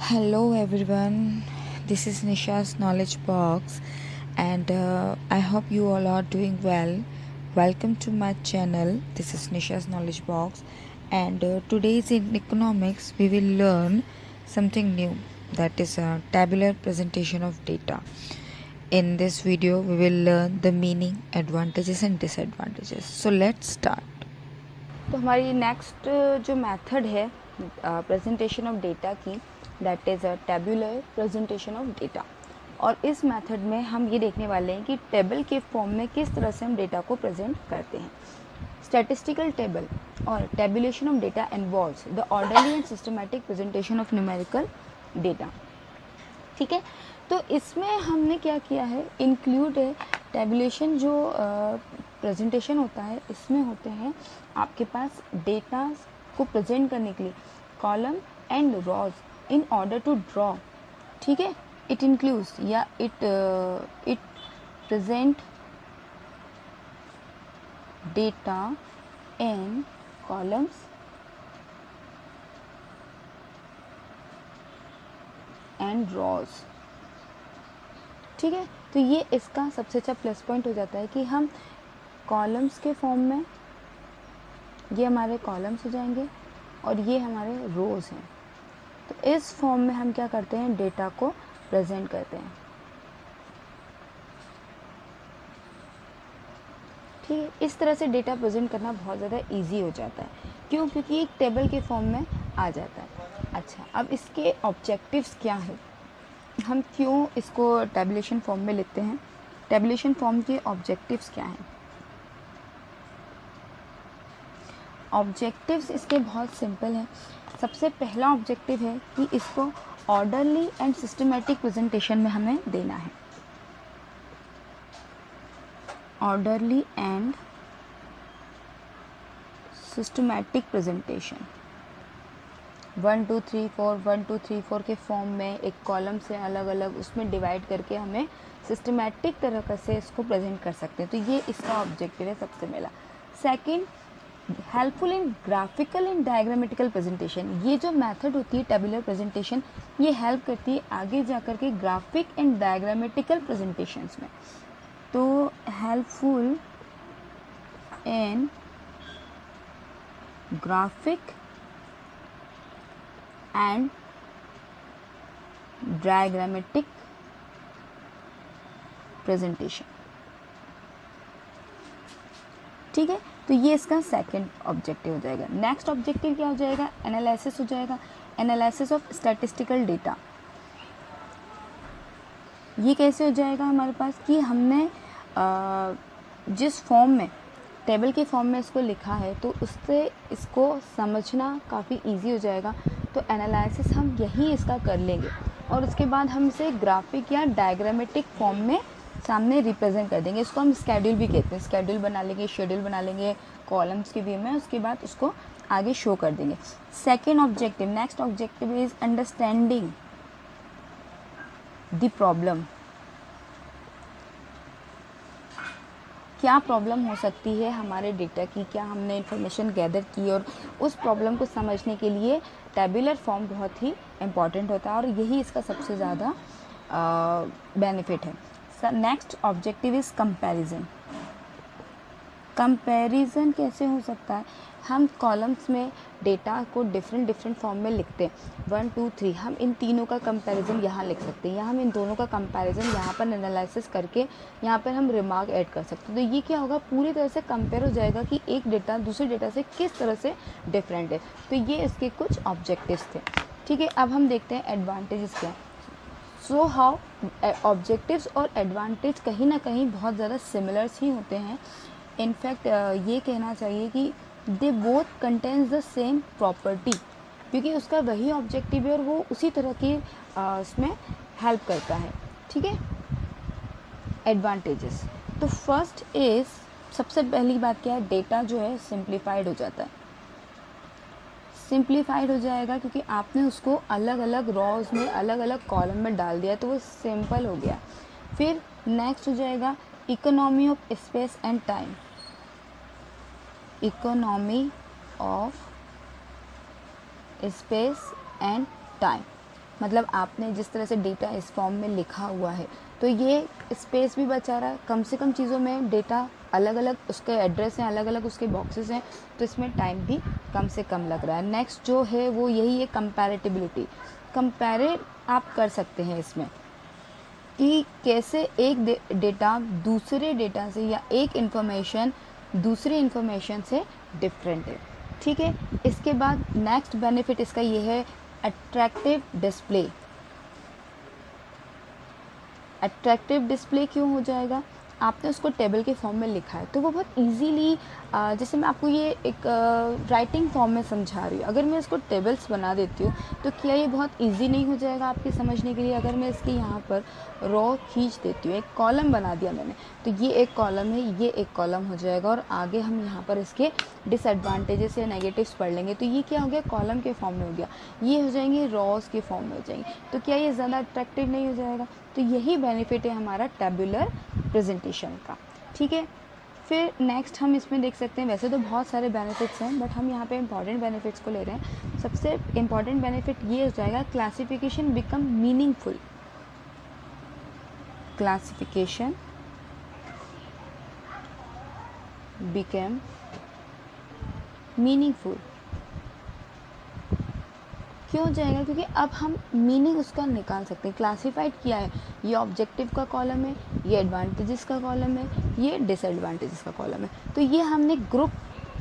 Hello everyone, this is Nisha's Knowledge Box and I hope you all are doing well. Welcome to my channel. This is Nisha's Knowledge Box and today's in economics we will learn something new, that is a tabular presentation of data. In this video we will learn the meaning, advantages and disadvantages. So let's start. तो हमारी next जो method है presentation of data की, that is a tabular presentation of data. और इस method में हम ये देखने वाले हैं कि टेबल के फॉर्म में किस तरह से हम डेटा को प्रेजेंट करते हैं। स्टैटिस्टिकल टेबल और tabulation of data involves the orderly and systematic presentation of numerical data. ठीक है, तो इसमें हमने क्या किया है, इंक्लूड है टेबुलेशन। जो प्रेजेंटेशन होता है इसमें होते हैं आपके पास डेटा को प्रेजेंट करने के लिए column and rows in order to draw. ठीक है, इट इंक्लूड्स या it present data in columns and rows. ठीक है, तो ये इसका सबसे अच्छा प्लस पॉइंट हो जाता है कि हम कॉलम्स के फॉर्म में, ये हमारे कॉलम्स हो जाएंगे और ये हमारे रोज़ हैं, तो इस फॉर्म में हम क्या करते हैं, डेटा को प्रेजेंट करते हैं। ठीक है, इस तरह से डेटा प्रेजेंट करना बहुत ज़्यादा इजी हो जाता है। क्यों? क्योंकि एक टेबल के फॉर्म में आ जाता है। अच्छा, अब इसके ऑब्जेक्टिव्स क्या है, हम क्यों इसको टेबुलेशन फॉर्म में लिखते हैं, टेबुलेशन फॉर्म के ऑब्जेक्टिव्स क्या हैं। ऑब्जेक्टिव्स इसके बहुत सिंपल हैं। सबसे पहला ऑब्जेक्टिव है कि इसको ऑर्डरली एंड सिस्टमैटिक प्रेजेंटेशन में हमें देना है। ऑर्डरली एंड सिस्टमैटिक प्रेजेंटेशन 1 2 3 4 1 2 3 4 के फॉर्म में एक कॉलम से अलग अलग उसमें डिवाइड करके हमें सिस्टमैटिक तरह से इसको प्रेजेंट कर सकते हैं। तो ये इसका ऑब्जेक्टिव है सबसे पहला। Second, helpful in graphical and diagrammatical presentation. ये जो मेथड होती है टेबुलर प्रेजेंटेशन, ये हेल्प करती है आगे जाकर के ग्राफिक एंड डायग्रामेटिकल प्रेजेंटेशंस में। तो helpful in graphic and diagrammatic presentation. ठीक है, तो ये इसका सेकंड ऑब्जेक्टिव हो जाएगा। नेक्स्ट ऑब्जेक्टिव क्या हो जाएगा, एनालिसिस हो जाएगा, एनालिसिस ऑफ स्टैटिस्टिकल डेटा। ये कैसे हो जाएगा हमारे पास कि हमने जिस फॉर्म में, टेबल के फॉर्म में इसको लिखा है, तो उससे इसको समझना काफ़ी इजी हो जाएगा। तो एनालिसिस हम यही इसका कर लेंगे और उसके बाद हम इसे ग्राफिक या डायग्रामेटिक फॉर्म में सामने रिप्रेजेंट कर देंगे। इसको हम स्केड्यूल भी कहते हैं, स्केड्यूल बना लेंगे, शेड्यूल बना लेंगे कॉलम्स के वे में, उसके बाद उसको आगे शो कर देंगे। Second objective, next objective is understanding the problem. क्या प्रॉब्लम हो सकती है हमारे डेटा की, क्या हमने इन्फॉर्मेशन गैदर की, और उस प्रॉब्लम को समझने के लिए टेबुलर फॉर्म बहुत ही इम्पॉर्टेंट होता है और यही इसका सबसे ज़्यादा बेनिफिट है। Next objective is comparison. Comparison कैसे हो सकता है, हम कॉलम्स में डेटा को डिफरेंट फॉर्म में लिखते हैं 1 2 3, हम इन तीनों का कंपैरिजन यहाँ लिख सकते हैं, या हम इन दोनों का कंपैरिजन यहाँ पर एनालिसिस करके यहाँ पर हम रिमार्क ऐड कर सकते हैं। तो ये क्या होगा, पूरी तरह से कंपेयर हो जाएगा कि एक डेटा दूसरे डेटा से किस तरह से डिफरेंट है। तो ये इसके कुछ ऑब्जेक्टिव्स थे। ठीक है, अब हम देखते हैं एडवांटेजेस क्या है। सो हाउ ऑब्जेक्टिव्स और एडवांटेज कहीं ना कहीं बहुत ज़्यादा सिमिलर्स ही होते हैं। इनफैक्ट ये कहना चाहिए कि they both contains the same property, क्योंकि उसका वही ऑब्जेक्टिव है और वो उसी तरह की उसमें हेल्प करता है। ठीक है, एडवांटेजेस, तो फर्स्ट इज़, सबसे पहली बात क्या है, डेटा जो है सिंप्लीफाइड हो जाता है। सिंप्लीफाइड हो जाएगा क्योंकि आपने उसको अलग अलग रॉज में, अलग अलग कॉलम में डाल दिया, तो वो सिंपल हो गया। फिर नेक्स्ट हो जाएगा economy of space and time. Economy of space and time, मतलब आपने जिस तरह से डेटा इस फॉर्म में लिखा हुआ है तो ये स्पेस भी बचा रहा है, कम से कम चीज़ों में डेटा अलग अलग उसके एड्रेस हैं, अलग अलग उसके बॉक्सेस हैं, तो इसमें टाइम भी कम से कम लग रहा है। नेक्स्ट जो है वो यही है कंपैरेटिबिलिटी। कंपेयर आप कर सकते हैं इसमें कि कैसे एक डेटा दूसरे डेटा से या एक इन्फॉर्मेशन दूसरी इन्फॉर्मेशन से डिफरेंट है। ठीक है, इसके बाद नेक्स्ट बेनिफिट इसका ये है अट्रैक्टिव डिस्प्ले। अट्रैक्टिव डिस्प्ले क्यों हो जाएगा? आपने उसको टेबल के फॉर्म में लिखा है तो वो बहुत इजीली, जैसे मैं आपको ये एक राइटिंग फॉर्म में समझा रही हूँ, अगर मैं इसको टेबल्स बना देती हूँ तो क्या ये बहुत इजी नहीं हो जाएगा आपके समझने के लिए? अगर मैं इसके यहाँ पर रो खींच देती हूँ, एक कॉलम बना दिया मैंने, तो ये एक कॉलम है, ये एक कॉलम हो जाएगा, और आगे हम यहाँ पर इसके डिसएडवांटेजेस या नेगेटिव्स पढ़ लेंगे। तो ये क्या हो गया? कॉलम के फॉर्म में हो गया, ये हो जाएंगे रॉस के फॉर्म में हो जाएंगे। तो क्या ये ज़्यादा अट्रैक्टिव नहीं हो जाएगा? तो यही बेनिफिट है हमारा टेबुलर प्रेजेंटेशन का। ठीक है, फिर नेक्स्ट हम इसमें देख सकते हैं, वैसे तो बहुत सारे बेनिफिट्स हैं बट हम यहाँ पे इंपॉर्टेंट बेनिफिट्स को ले रहे हैं। सबसे इंपॉर्टेंट बेनिफिट ये हो जाएगा classification become meaningful. Classification become meaningful क्यों हो जाएगा? क्योंकि अब हम मीनिंग उसका निकाल सकते हैं। क्लासिफाइड किया है, ये ऑब्जेक्टिव का कॉलम है, ये एडवांटेजेस का कॉलम है, ये डिसएडवांटेजेस का कॉलम है, तो ये हमने ग्रुप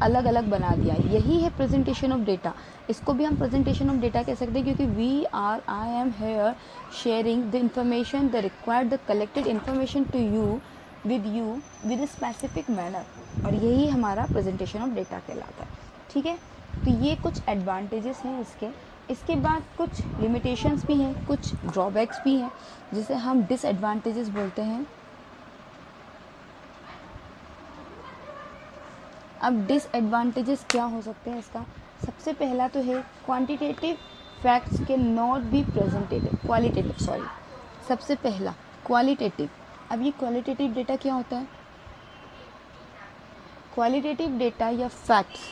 अलग अलग बना दिया है। यही है प्रेजेंटेशन ऑफ डेटा। इसको भी हम प्रेजेंटेशन ऑफ डेटा कह सकते हैं क्योंकि I am here sharing the information the required the collected information to you with a specific manner, और यही हमारा प्रेजेंटेशन ऑफ डेटा कहलाता है। ठीक है, तो ये कुछ एडवांटेजेस हैं इसके। इसके बाद कुछ लिमिटेशंस भी हैं, कुछ ड्रॉबैक्स भी हैं, जिसे हम डिसएडवांटेजेस बोलते हैं। अब डिसएडवांटेजेस क्या हो सकते हैं इसका? सबसे पहला तो है क्वांटिटेटिव फैक्ट्स के not be presented, qualitative sorry, सबसे पहला क्वालिटेटिव। अब ये क्वालिटेटिव डेटा क्या होता है? क्वालिटेटिव डेटा या facts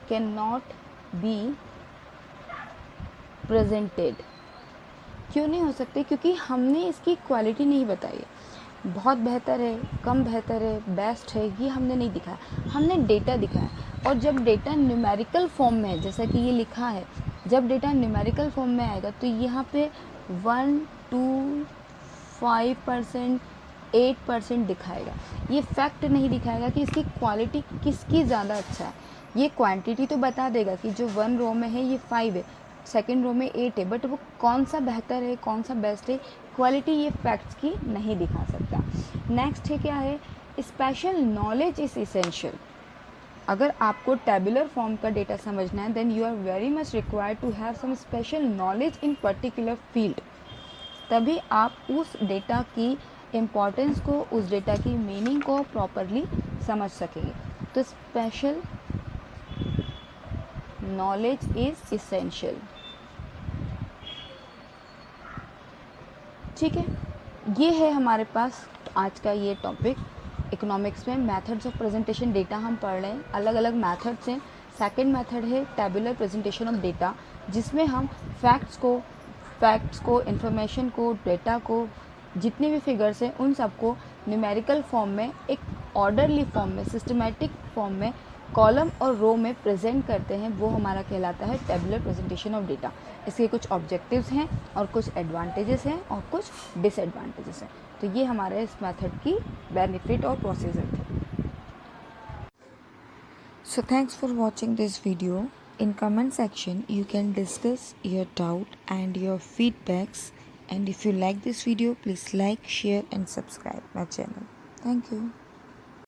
can not be presented. क्यों नहीं हो सकते? क्योंकि हमने इसकी क्वालिटी नहीं बताई है, बहुत बेहतर है, कम बेहतर है, बेस्ट है, ये हमने नहीं दिखाया, हमने डेटा दिखाया। और जब डेटा न्यूमेरिकल फॉर्म में है, जैसा कि ये लिखा है, जब डेटा न्यूमेरिकल फॉर्म में आएगा तो यहाँ पे 1, 2, 5%, 8% दिखाएगा। ये फैक्ट नहीं दिखाएगा कि इसकी क्वालिटी किसकी ज़्यादा अच्छा है। ये क्वांटिटी तो बता देगा कि जो 1 रो में है ये 5 है, सेकेंड रो में 8 है, बट वो कौन सा बेहतर है, कौन सा बेस्ट है, क्वालिटी ये फैक्ट्स की नहीं दिखा सकता। नेक्स्ट है क्या है? Special knowledge is essential. अगर आपको टेबुलर फॉर्म का डेटा समझना है then you are very much required to have some special knowledge in particular field, तभी आप उस डेटा की इम्पोर्टेंस को, उस डेटा की मीनिंग को प्रॉपरली समझ सकेंगे। तो स्पेशल नॉलेज इज़ इसेंशियल। ठीक है, ये है हमारे पास आज का ये टॉपिक। इकोनॉमिक्स में मेथड्स ऑफ प्रेजेंटेशन डेटा हम पढ़ रहे हैं, अलग अलग मेथड्स हैं। सेकंड मेथड है टेबुलर प्रेजेंटेशन ऑफ डेटा, जिसमें हम फैक्ट्स को, इंफॉर्मेशन को, डेटा को, जितने भी फिगर्स हैं उन सबको न्यूमेरिकल फॉर्म में, एक ऑर्डरली फॉर्म में, सिस्टमेटिक फॉर्म में, कॉलम और रो में प्रेजेंट करते हैं। वो हमारा कहलाता है टेबुलर प्रेजेंटेशन ऑफ डेटा। इसके कुछ ऑब्जेक्टिव्स हैं और कुछ एडवांटेजेस हैं और कुछ डिसएडवांटेजेस हैं। तो ये हमारे इस मेथड की बेनिफिट और प्रोसीजर थे। So thanks for watching this video. In comment section you can discuss your doubt and your feedbacks, and if you like this video please like, share and subscribe my channel. Thank you.